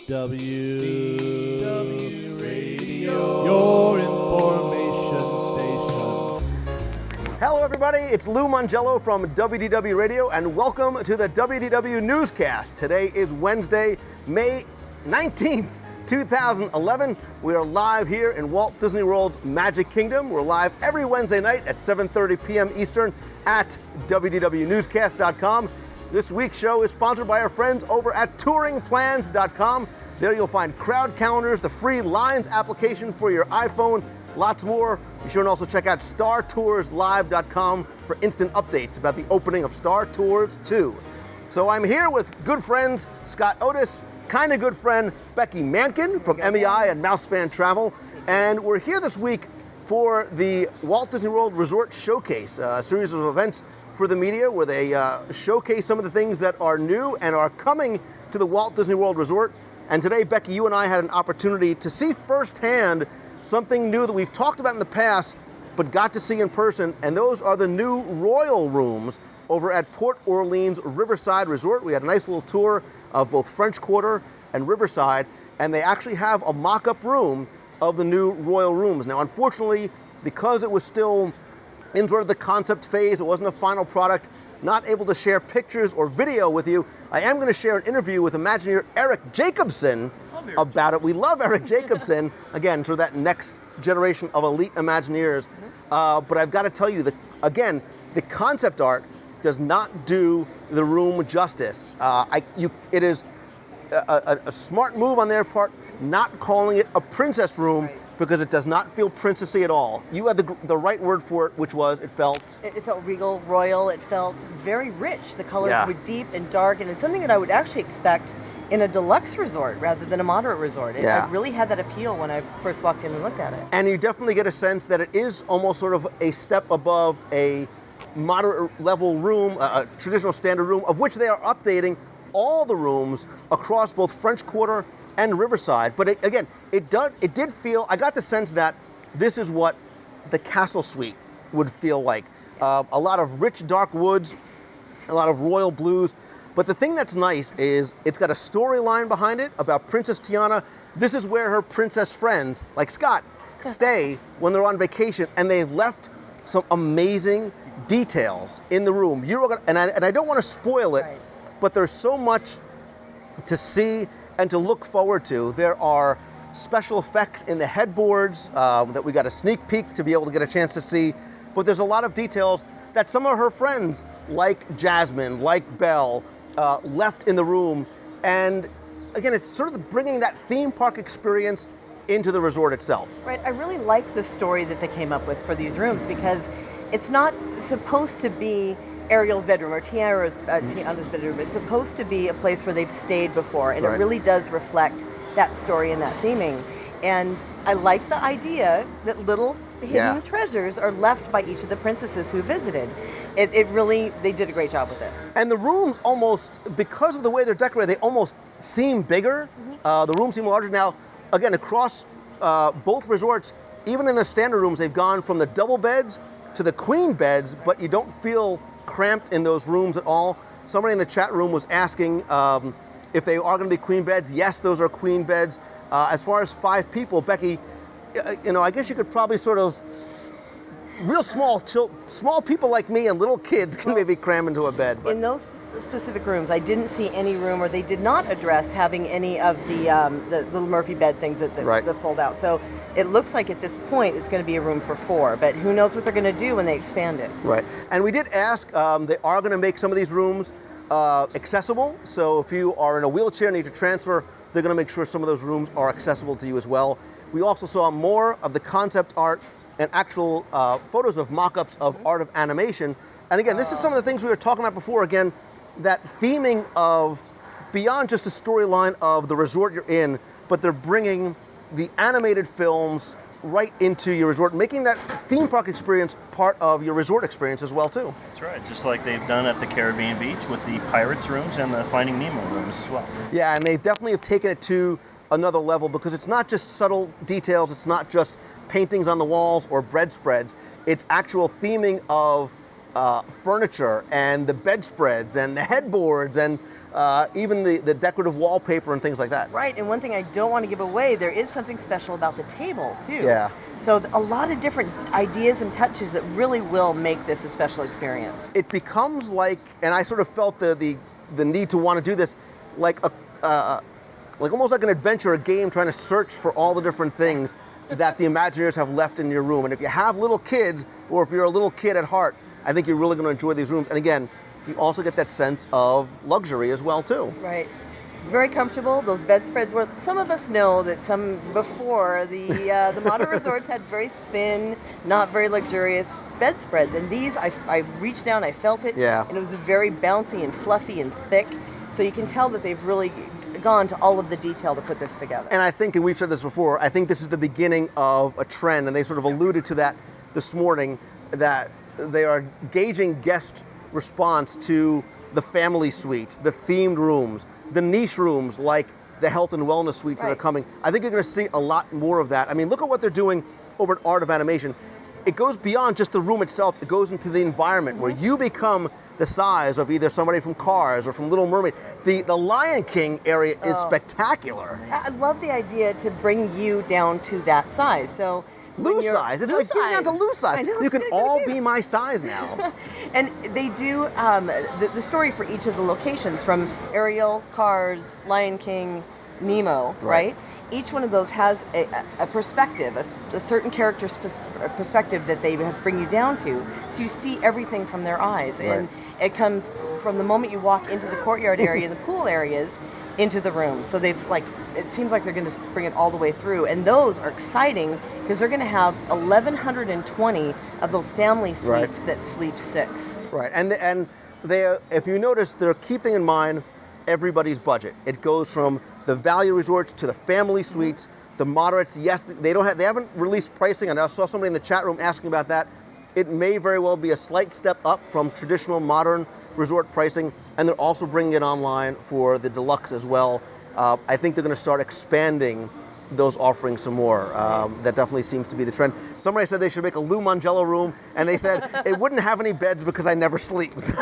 WDW Radio, your information station. Hello everybody, it's Lou Mongello from WDW Radio and welcome to the WDW NewsCast. Today is Wednesday, May 19th, 2011. We are live here in Walt Disney World's Magic Kingdom. We're live every Wednesday night at 7:30 p.m. Eastern at WDWNewsCast.com. This week's show is sponsored by our friends over at touringplans.com. There you'll find crowd calendars, the free Lines application for your iPhone, lots more. Be sure and also check out StarToursLive.com for instant updates about the opening of Star Tours 2. So I'm here with good friends Scott Otis, kind of good friend Becky Mankin from MEI and Mouse Fan Travel, and we're here this week for the Walt Disney World Resort Showcase, a series of events for the media where they showcase some of the things that are new and are coming to the Walt Disney World Resort. And today, Becky, you and I had an opportunity to see firsthand something new that we've talked about in the past, but got to see in person, and those are the new Royal Rooms over at Port Orleans Riverside Resort. We had a nice little tour of both French Quarter and Riverside, and they actually have a mock-up room of the new Royal Rooms. Now, unfortunately, because it was still in sort of the concept phase, it wasn't a final product, not able to share pictures or video with you, I am going to share an interview with Imagineer Eric Jacobson about it. We love Eric Jacobson, again, sort of that next generation of elite Imagineers. But I've got to tell you, that again, the concept art does not do the room justice. It is a smart move on their part, not calling it a princess room, because it does not feel princessy at all. You had the right word for it, which was it felt... It felt regal, royal, it felt very rich. The colors were deep and dark, and it's something that I would actually expect in a deluxe resort rather than a moderate resort. It really had that appeal when I first walked in and looked at it. And you definitely get a sense that it is almost sort of a step above a moderate level room, a traditional standard room, of which they are updating all the rooms across both French Quarter and Riverside. But it did feel, I got the sense that this is what the Castle Suite would feel like. A lot of rich dark woods, a lot of royal blues. But the thing that's nice is it's got a storyline behind it about Princess Tiana. This is where her princess friends, like Scott, stay when they're on vacation, and they've left some amazing details in the room. And I don't want to spoil it, but there's so much to see and to look forward to. There are special effects in the headboards that we got a sneak peek to be able to get a chance to see. But there's a lot of details that some of her friends, like Jasmine, like Belle, left in the room. And again, it's sort of bringing that theme park experience into the resort itself. Right, I really like the story that they came up with for these rooms, because it's not supposed to be Ariel's bedroom or Tiana's bedroom. It's supposed to be a place where they've stayed before, and it really does reflect that story and that theming. And I like the idea that little hidden treasures are left by each of the princesses who visited. It really, they did a great job with this. And the rooms almost, because of the way they're decorated, they almost seem bigger. The rooms seem larger. Now, again, across both resorts, even in the standard rooms, they've gone from the double beds to the queen beds, but you don't feel cramped in those rooms at all. Somebody in the chat room was asking if they are going to be queen beds. Yes, those are queen beds. As far as 5 people, Becky, I guess you could probably sort of, real small people like me and little kids can maybe cram into a bed. But. In those specific rooms, I didn't see any room, or they did not address having any of the little Murphy bed things that fold out. So it looks like at this point it's going to be a room for 4, but who knows what they're going to do when they expand it. Right. And we did ask, they are going to make some of these rooms accessible. So if you are in a wheelchair and need to transfer, they're going to make sure some of those rooms are accessible to you as well. We also saw more of the concept art and actual photos of mock-ups of Art of Animation. And again, this is some of the things we were talking about before. Again, that theming of beyond just a storyline of the resort you're in, but they're bringing the animated films right into your resort, making that theme park experience part of your resort experience as well, too. That's right, just like they've done at the Caribbean Beach with the Pirates rooms and the Finding Nemo rooms as well. Yeah, and they definitely have taken it to another level, because it's not just subtle details, it's not just paintings on the walls or bread spreads, it's actual theming of furniture and the bedspreads and the headboards and even the decorative wallpaper and things like that. Right, and one thing I don't want to give away, there is something special about the table, too. Yeah. So a lot of different ideas and touches that really will make this a special experience. It becomes like, and I sort of felt the need to want to do this, like almost like an adventure, a game trying to search for all the different things that the Imagineers have left in your room. And if you have little kids, or if you're a little kid at heart, I think you're really going to enjoy these rooms. And again, you also get that sense of luxury as well, too. Right. Very comfortable. Those bedspreads were, some of us know that some before the modern resorts had very thin, not very luxurious bedspreads. And these, I reached down, I felt it. Yeah. And it was very bouncy and fluffy and thick. So you can tell that they've really gone to all of the detail to put this together. And I think, and we've said this before, I think this is the beginning of a trend, and they sort of alluded to that this morning, that they are gauging guest response to the family suites, the themed rooms, the niche rooms like the health and wellness suites that are coming. I think you're going to see a lot more of that. I mean, look at what they're doing over at Art of Animation. It goes beyond just the room itself. It goes into the environment where you become the size of either somebody from Cars or from Little Mermaid. The Lion King area is spectacular. I love the idea to bring you down to that size. So Lou size. It's like getting down to Lou size. I know, You it's can good, all good. be my size now. And they do the story for each of the locations, from Ariel, Cars, Lion King, Nemo, right? Each one of those has a perspective, a certain character's perspective that they bring you down to. So you see everything from their eyes. And it comes from the moment you walk into the courtyard area, the pool areas, into the room. So they've it seems like they're going to bring it all the way through. And those are exciting because they're going to have 1,120 of those family suites that sleep 6. Right, and they, if you notice, they're keeping in mind everybody's budget. It goes from the value resorts to the family suites, the moderates. Yes, they haven't released pricing, and I saw somebody in the chat room asking about that. It may very well be a slight step up from traditional modern resort pricing, and they're also bringing it online for the deluxe as well. I think they're going to start expanding those offerings some more. That definitely seems to be the trend. Somebody said they should make a Lou Mangello room, and they said it wouldn't have any beds because I never sleep. So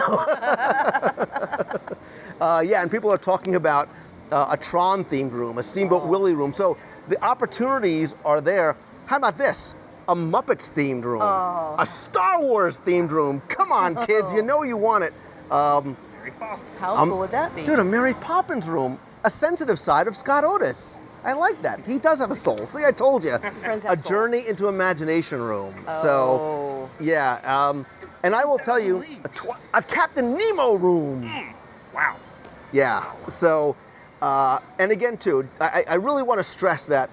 yeah, and people are talking about a Tron-themed room, a Steamboat Willie room. So the opportunities are there. How about this? A Muppets-themed room, a Star Wars-themed room. Come on, kids, you know you want it. How cool would that be? Dude, a Mary Poppins room, a sensitive side of Scott Otis. I like that. He does have a soul. See, I told you. A journey into imagination room. So, yeah. And I will tell you, a Captain Nemo room. Wow. Yeah. So, and again, too, I really want to stress that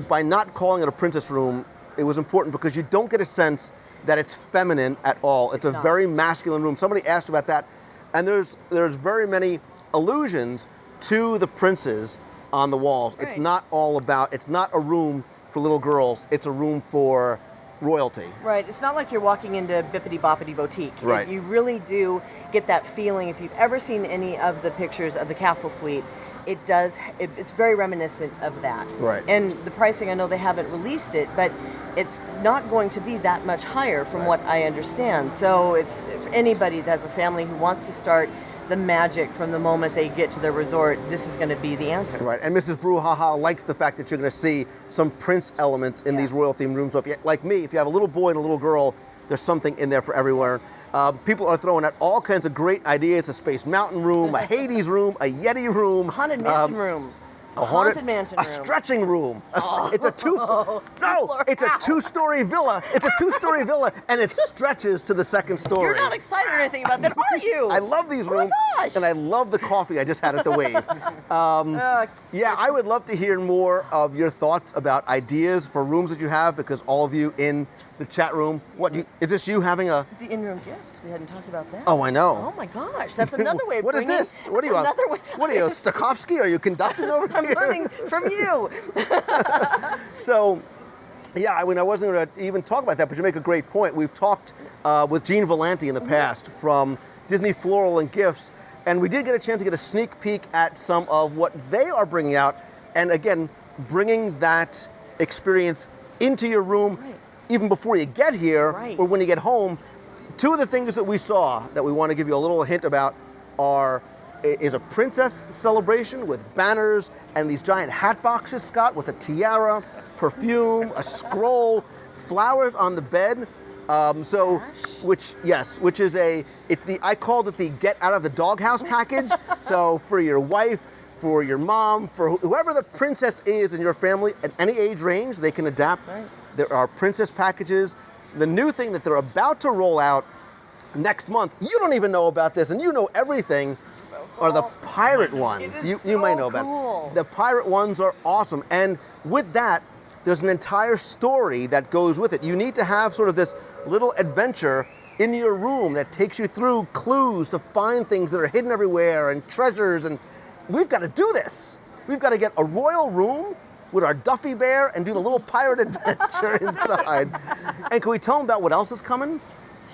by not calling it a princess room, it was important because you don't get a sense that it's feminine at all. It's a very masculine room. Somebody asked about that, and there's very many allusions to the princes on the walls. It's not all about, it's not a room for little girls, it's a room for royalty. Right, it's not like you're walking into Bippity Boppity Boutique. Right. You really do get that feeling. If you've ever seen any of the pictures of the Castle Suite, it's very reminiscent of that. Right. And the pricing, I know they haven't released it, but it's not going to be that much higher from what I understand. So it's, if anybody that has a family who wants to start the magic from the moment they get to their resort, this is going to be the answer. Right, and Mrs. Brouhaha likes the fact that you're going to see some prince elements in these royal themed rooms. So if you, like me, if you have a little boy and a little girl, there's something in there for everywhere. People are throwing out all kinds of great ideas: a Space Mountain room, a Hades room, a Yeti room, A haunted mansion room. A haunted mansion room. A stretching room. It's a two-story villa. It's a two-story villa, and it stretches to the second story. You're not excited or anything about that, are you? I love these Oh my rooms, gosh. and I love the coffee I just had at the Wave. Yeah, I would love to hear more of your thoughts about ideas for rooms that you have, because all of you in the chat room, is this you having a... The in-room gifts. We hadn't talked about that. Oh, I know. Oh my gosh, that's another way of What is bringing... this? What are you? Another way. What are you, Stokowski? Are you conducting over I'm here? learning from you. So, yeah, I mean, I wasn't going to even talk about that, but you make a great point. We've talked with Gene Valenti in the past from Disney Floral and Gifts, and we did get a chance to get a sneak peek at some of what they are bringing out, and again, bringing that experience into your room even before you get here or when you get home, Two of the things that we saw that we want to give you a little hint about is a princess celebration with banners and these giant hat boxes, Scott, with a tiara, perfume, a scroll, flowers on the bed. Which is I called it the get out of the doghouse package. So for your wife, for your mom, for whoever the princess is in your family at any age range, they can adapt. Right. There are princess packages. The new thing that they're about to roll out next month, you don't even know about this, and you know everything, are the pirate ones. You might know about it. The pirate ones are awesome. And with that, there's an entire story that goes with it. You need to have sort of this little adventure in your room that takes you through clues to find things that are hidden everywhere and treasures. And we've got to do this. We've got to get a royal room with our Duffy Bear and do the little pirate adventure inside. And can we tell them about what else is coming?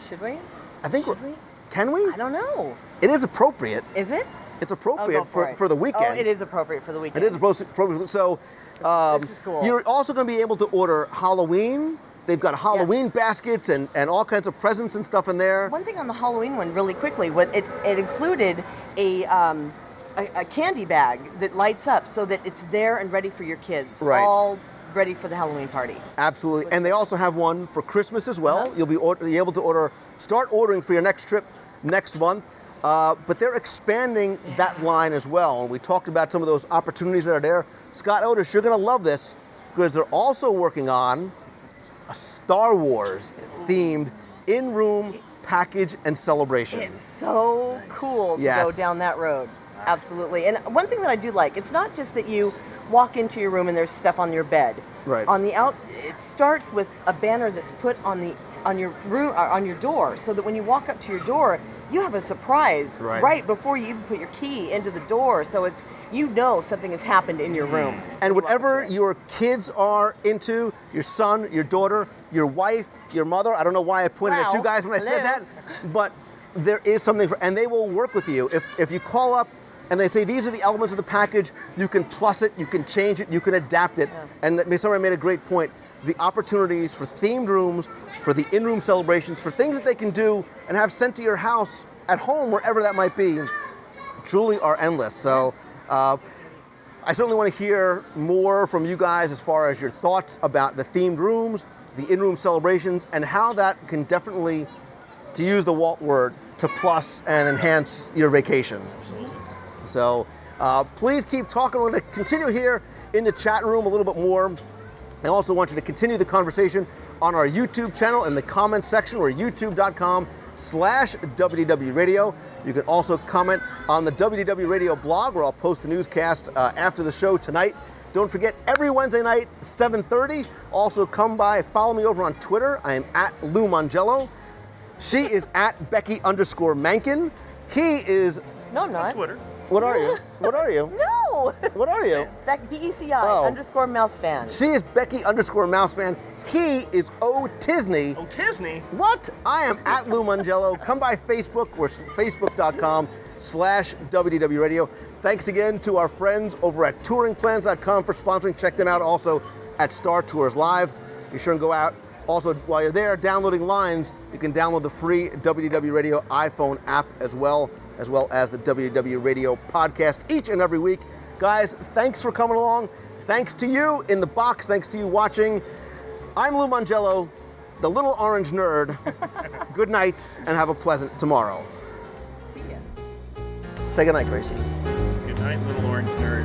Should we? I think Should we? Can we? I don't know. It is appropriate. Is it? It's appropriate for the weekend. Oh, it is appropriate for the weekend. It is appropriate. So this is cool. You're also going to be able to order Halloween. They've got Halloween baskets and all kinds of presents and stuff in there. One thing on the Halloween one, really quickly, it included a candy bag that lights up so that it's there and ready for your kids. Right. All ready for the Halloween party. Absolutely. And they also have one for Christmas as well. You'll be able to start ordering for your next trip next month. But they're expanding that line as well. And we talked about some of those opportunities that are there. Scott Otis, you're going to love this because they're also working on a Star Wars themed in-room package and celebration. It's so cool to go down that road. Absolutely. And one thing that I do like, it's not just that you walk into your room and there's stuff on your bed. Right. It starts with a banner that's put on your room, on your door, so that when you walk up to your door, you have a surprise right before you even put your key into the door. So it's, something has happened in your room. And whatever your kids are into, your son, your daughter, your wife, your mother, I don't know why I pointed at you guys when I said that, but there is something and they will work with you. If you call up and they say, these are the elements of the package, you can plus it, you can change it, you can adapt it. Yeah. And somebody made a great point. The opportunities for themed rooms, for the in-room celebrations, for things that they can do and have sent to your house, at home, wherever that might be, truly are endless. So I certainly want to hear more from you guys as far as your thoughts about the themed rooms, the in-room celebrations, and how that can definitely, to use the Walt word, to plus and enhance your vacation. So please keep talking. We're going to continue here in the chat room a little bit more. I also want you to continue the conversation on our YouTube channel in the comments section. We're youtube.com/WDW Radio. You can also comment on the WDW Radio blog, where I'll post the newscast after the show tonight. Don't forget, every Wednesday night, 7:30. Also come by, follow me over on Twitter. I am at Lou Mongello. She is at Becky_Mankin. He is... No, I'm not. Twitter. What are you? What are you? No! What are you? BECI_mousefan. She is Becky_mousefan. He is O'Tisney. O'Tisney? What? I am at Lou Mongello. Come by Facebook. We're facebook.com/WDW Radio. Thanks again to our friends over at touringplans.com for sponsoring. Check them out also at Star Tours Live. Be sure and go out. Also, while you're there downloading lines, you can download the free WDW Radio iPhone app as well as the WDW Radio podcast each and every week. Guys, thanks for coming along. Thanks to you in the box. Thanks to you watching. I'm Lou Mongello, the little orange nerd. Good night and have a pleasant tomorrow. See ya. Say good night, Gracie. Good night, little orange nerd.